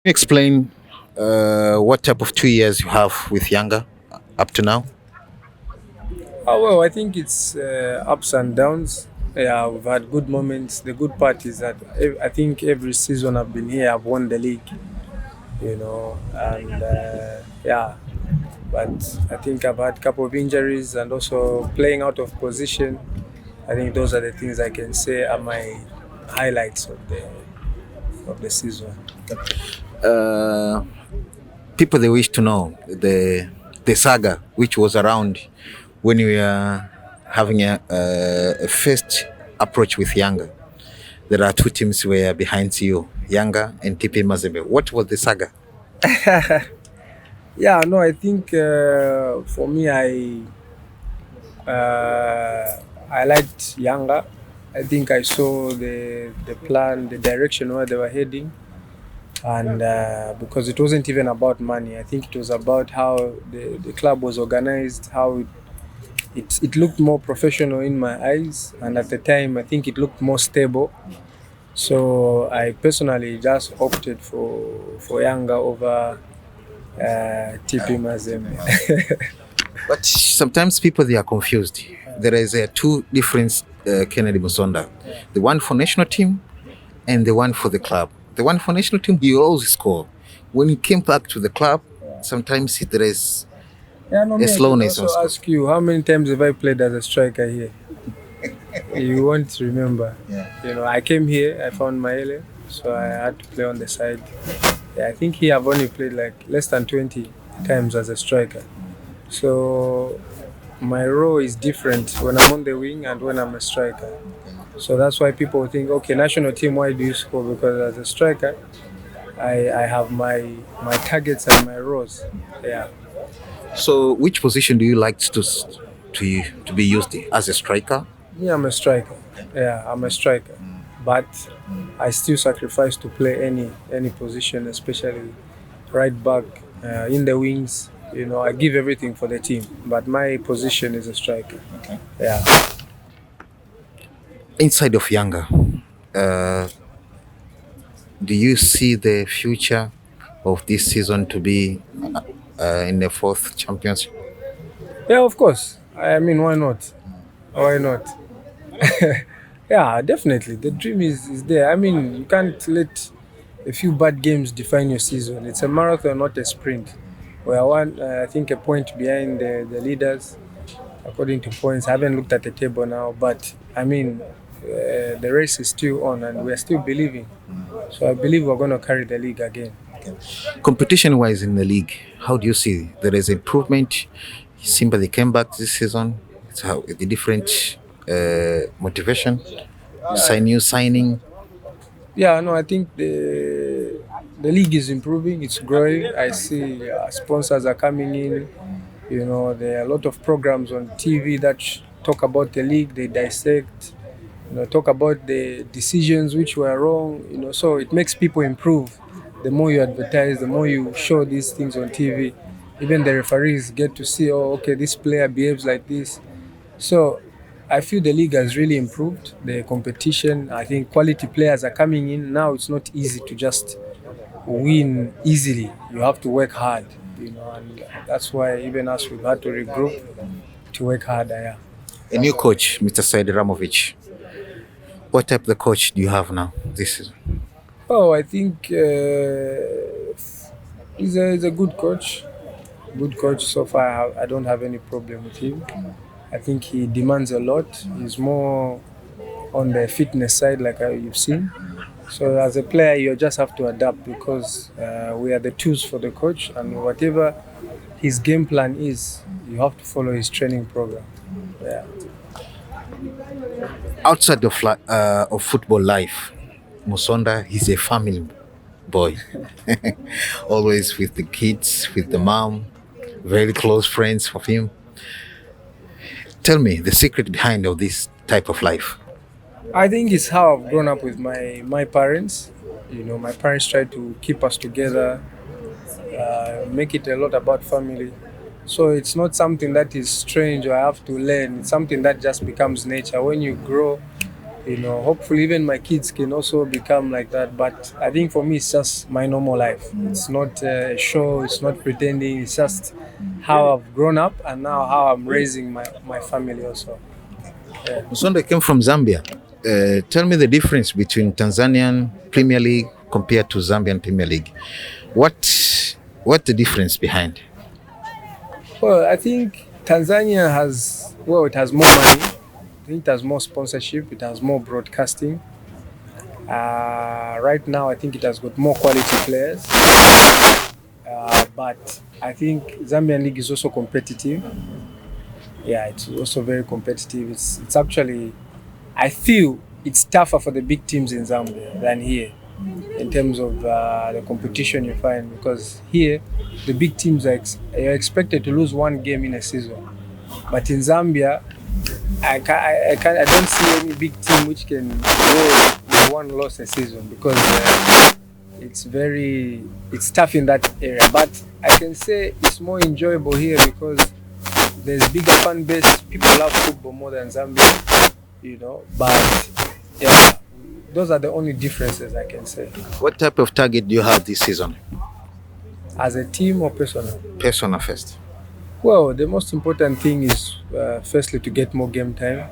Explain what type of 2 years you have with Yanga up to now. Oh, well, I think it's ups and downs. Yeah, we've had good moments. The good part is that I think every season I've been here, I've won the league, and yeah, but I think I've had a couple of injuries and also playing out of position. I think those are the things I can say are my highlights of the season. Uh, People they wish to know the saga which was around when we were having a first approach with Yanga. There are two teams were behind you, Yanga and TP Mazembe. What was the saga? Yeah, no, I think for me, I liked Yanga. I think I saw the plan, the direction where they were heading, and because it wasn't even about money, I think it was about how the club was organized, how it looked more professional in my eyes, and at the time, I think it looked more stable. So I personally just opted for Yanga over TP Mazembe. But sometimes people they are confused. There is two different Kennedy Musonda, the one for national team and the one for the club. The one for national team, he always score. When he came back to the club, sometimes there is Yeah, no, a me, I can slowness on also score. ask you, how many times have I played as a striker here? You won't remember. I came here, I found Maele, so I had to play on the side. Yeah, I think here I've only played like less than 20 times as a striker. So my role is different when I'm on the wing and when I'm a striker. So that's why people think, okay, national team, why do you score? Because as a striker, I have my targets and my roles. Yeah. So, which position do you like to be used as a striker? Me, I'm a striker. Yeah, I'm a striker. But I still sacrifice to play any position, especially right back, in the wings. I give everything for the team, but my position is a striker. Yeah. Inside of Yanga, uh, do you see the future of this season to be in the fourth championship? Yeah, of course. I mean, why not? Why not? Yeah, definitely. The dream is there. I mean, you can't let a few bad games define your season. It's a marathon, not a sprint. We are I think, a point behind the leaders according to points. I haven't looked at the table now, but I mean, the race is still on and we're still believing. So I believe we're going to carry the league again. Competition wise in the league, how do you see there is improvement? Simba they came back this season. It's how the different motivation, new signing. Yeah, no, I think the league is improving. It's growing. I see sponsors are coming in. There are a lot of programs on TV that talk about the league. They dissect. Talk about the decisions which were wrong. So it makes people improve. The more you advertise, the more you show these things on TV. Even the referees get to see, oh, okay, this player behaves like this. So I feel the league has really improved the competition. I think quality players are coming in. Now it's not easy to just win easily. You have to work hard, and that's why even us, we've had to regroup to work harder. Yeah. A new coach, Mr. Said Ramovic. What type of coach do you have now this season? Oh, I think he's a good coach. Good coach. So far, I don't have any problem with him. I think he demands a lot. He's more on the fitness side, like you've seen. So as a player, you just have to adapt because we are the tools for the coach, and whatever his game plan is, you have to follow his training program. Yeah. Outside of football life, Musonda, he's a family boy. Always with the kids, with the mom, very close friends of him. Tell me the secret behind of this type of life. I think it's how I've grown up with my parents. My parents try to keep us together, make it a lot about family. So it's not something that is strange or I have to learn. It's something that just becomes nature. When you grow Hopefully even my kids can also become like that. But I think for me, it's just my normal life. It's not a show, it's not pretending, it's just how I've grown up and now how I'm raising my family also. Yeah. Musonda came from Zambia. Tell me the difference between Tanzanian Premier League compared to Zambian Premier League. What the difference behind? Well, I think Tanzania has more money. I think it has more sponsorship, it has more broadcasting. Right now, I think it has got more quality players. But I think Zambian League is also competitive. Yeah, it's also very competitive. It's actually, I feel it's tougher for the big teams in Zambia than here in terms of the competition you find, because here the big teams are expected to lose one game in a season. But in Zambia, I don't see any big team which can go with one loss a season, because it's tough in that area. But I can say it's more enjoyable here because there's bigger fan base. People love football more than Zambia, But yeah, those are the only differences I can say. What type of target do you have this season? As a team or personal? Personal first. Well, the most important thing is firstly to get more game time.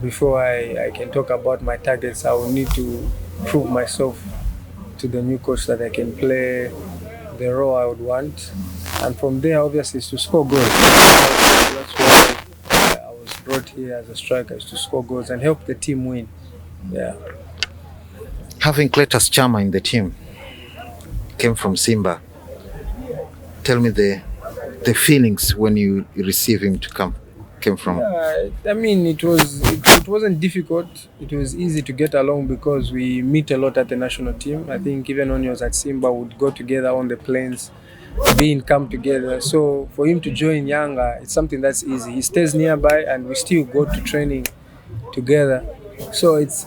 Before I can talk about my targets, I will need to prove myself to the new coach that I can play the role I would want. And from there, obviously, is to score goals. That's why I was brought here as a striker, is to score goals and help the team win. Yeah. Having Cletus Chama in the team, came from Simba. Tell me the feelings when you receive him came from. I mean, it wasn't difficult. It was easy to get along because we meet a lot at the national team. I think even when he was at Simba, we'd go together on the planes, be in camp together. So for him to join Yanga, it's something that's easy. He stays nearby, and we still go to training together. So it's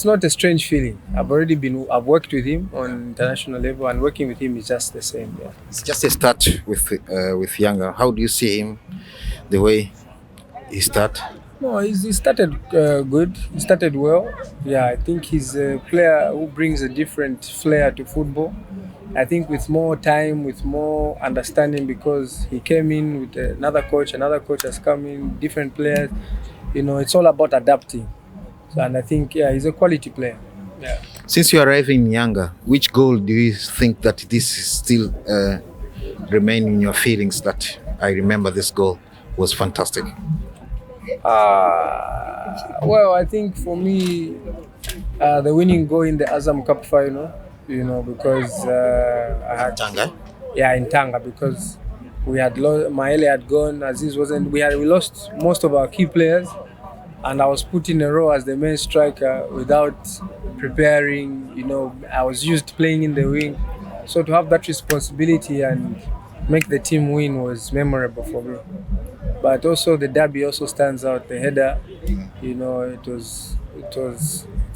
not a strange feeling. I've worked with him on international level, and working with him is just the same. Yeah. It's just a start with Yanga. How do you see him, the way he started? No, he started good. He started well. Yeah, I think he's a player who brings a different flair to football. I think with more time, with more understanding, because he came in with another coach has come in, different players. It's all about adapting. And I think, he's a quality player. Yeah. Since you arrived in Yanga, which goal do you think that this is still remain in your feelings, that I remember this goal was fantastic? Well, I think for me, the winning goal in the Azam Cup final, because I had Tanga? Yeah, in Tanga, because we had Maele had gone, Aziz wasn't. We lost most of our key players, and I was put in a role as the main striker without preparing. I was used to playing in the wing, so to have that responsibility and make the team win was memorable for me. But also the derby also stands out. The header, it's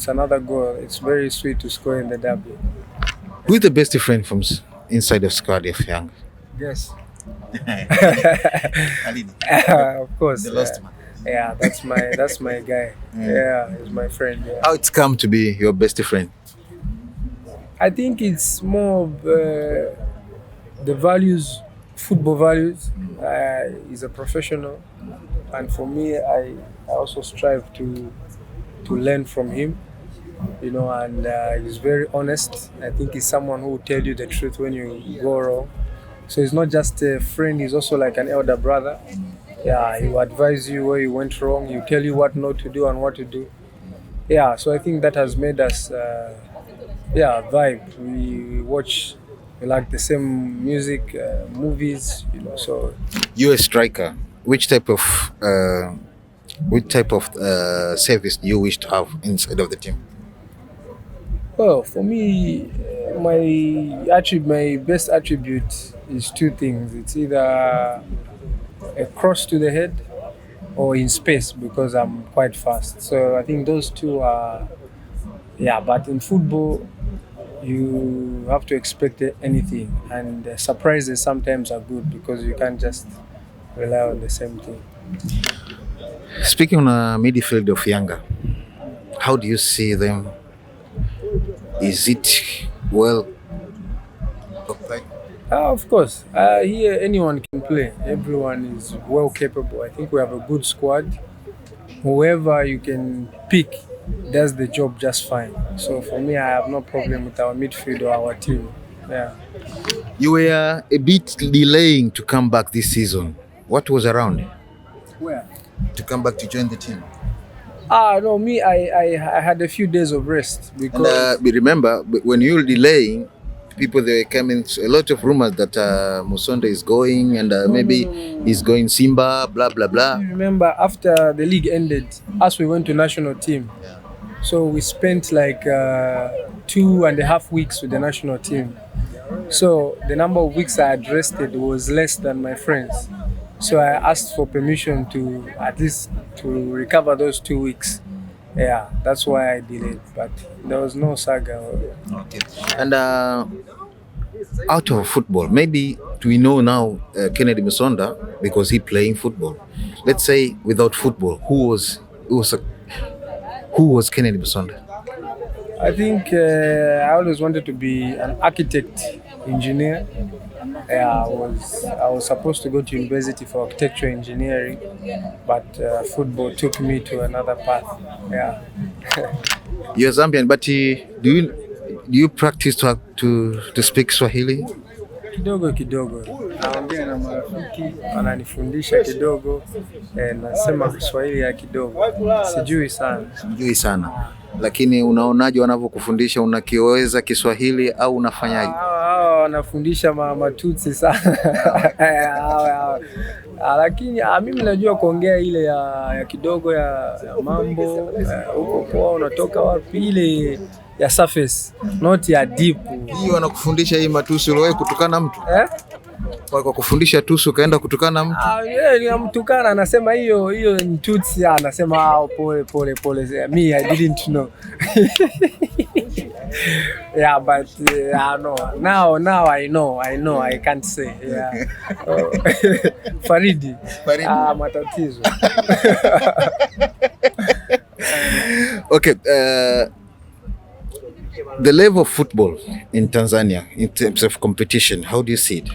another goal. It's very sweet to score in the derby. Who's the best friend from inside the squad of Yanga? Yes. Ali. Of course. The lost man. Yeah, that's my guy. Yeah, he's my friend. Yeah. How it's come to be your best friend? I think it's more of the values, football values. He's a professional, and for me, I also strive to learn from him. And he's very honest. I think he's someone who will tell you the truth when you go wrong. So he's not just a friend, he's also like an elder brother. Yeah, he will advise you where you went wrong, he'll tell you what not to do and what to do. Yeah, so I think that has made us vibe. We like the same music, movies, so. You're a striker. Which type of service do you wish to have inside of the team? Well, for me, my best attribute is two things. It's either a cross to the head or in space, because I'm quite fast. So I think those two are, but in football, you have to expect anything. And surprises sometimes are good, because you can't just rely on the same thing. Speaking on a midfield of Yanga, how do you see them? Is it well? Of course, here anyone can play. Everyone is well capable. I think we have a good squad. Whoever you can pick does the job just fine. So for me, I have no problem with our midfield or our team. Yeah. You were a bit delaying to come back this season. What was around Where? to come back to join the team? No, me, I had a few days of rest because. And remember, when you were delaying, people they were coming. A lot of rumors that Musonda is going and maybe he's going Simba, blah blah blah. You remember after the league ended, us we went to national team. Yeah. So we spent like 2.5 weeks with the national team. So the number of weeks I had rested was less than my friends. So I asked for permission to at least to recover those 2 weeks. Yeah, that's why I delayed. But there was no saga. Okay. And out of football, maybe we know now Kennedy Musonda because he playing football. Let's say without football, who was Kennedy Musonda? I think I always wanted to be an architect, engineer. I was supposed to go to university for architecture engineering, but football took me to another path. Yeah. You're Zambian, but do you practice to speak Swahili? Kidogo. Naongea na marafiki wananifundisha kidogo, nasema Kiswahili ya kidogo. Sijui sana. Lakini unaonaje wanavyokufundisha, unakiweza Kiswahili au unafanyaje? Wanafundisha matutsi sana. Lakini mimi najua kuongea ile ya kidogo ya mambo huko kwa unatoka wapi, ile ya surface, not ya deep. Hii wanakufundisha hii matusi, uliwahi kutukana mtu? Kwa kufundisha tusi ukaenda kutukana mtu? Nikamtukana, anasema hiyo ni tutsi, anasema pole. Me, I didn't know. Yeah, but no. Now I know. I can't say. Yeah. Faridi. Matatizo. Okay. The level of football in Tanzania in terms of competition, how do you see it?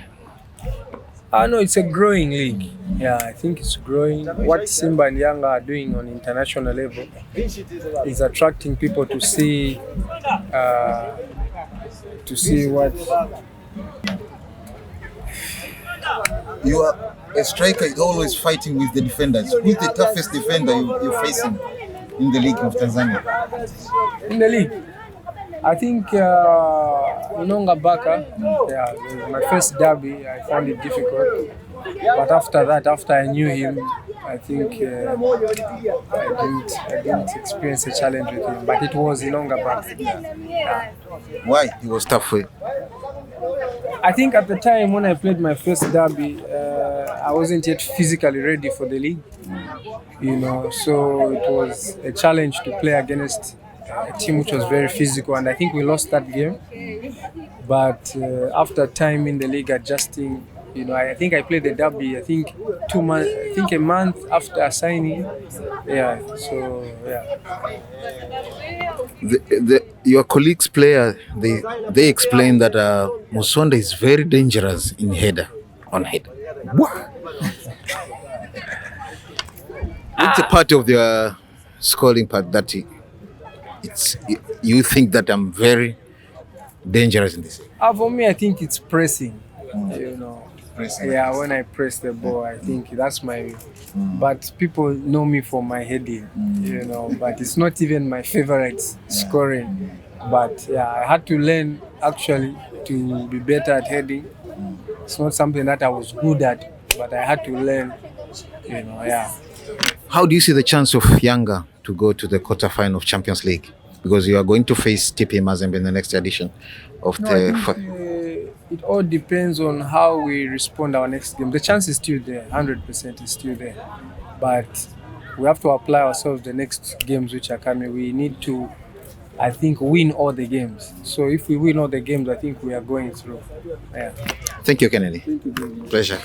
No, it's a growing league. Yeah, I think it's growing. What Simba and Yanga are doing on international level is attracting people to see what. You are a striker, is always fighting with the defenders. Who's the toughest defender you're facing in the league of Tanzania? In the league, I think Inonga, Bacca. Yeah, my first derby, I found it difficult. But after that, after I knew him, I think I didn't experience a challenge with him. But it was Inonga, Bacca. Yeah. Why? He was tough for you? I think at the time when I played my first derby, I wasn't yet physically ready for the league. So it was a challenge to play against a team which was very physical, and I think we lost that game. But after time in the league adjusting, I think I played the derby. I think 2 months. I think a month after signing. Yeah. So yeah. Your colleagues' player, they explain that Musonda is very dangerous in on header. It's a part of the scoring part that you think that I'm very dangerous in this. For me, I think it's pressing. Pressing. Yeah, when I press the ball, I think that's my. But people know me for my heading, But it's not even my favorite scoring. But yeah, I had to learn actually to be better at heading. It's not something that I was good at, but I had to learn. Yeah. How do you see the chance of Yanga to go to the quarterfinal of Champions League? Because you are going to face TP Mazembe in the next edition of it all depends on how we respond our next game. The chance is still there, 100% is still there. But we have to apply ourselves the next games which are coming. We need to, I think, win all the games. So if we win all the games, I think we are going through. Yeah. Thank you, Kennedy. Thank you. Pleasure.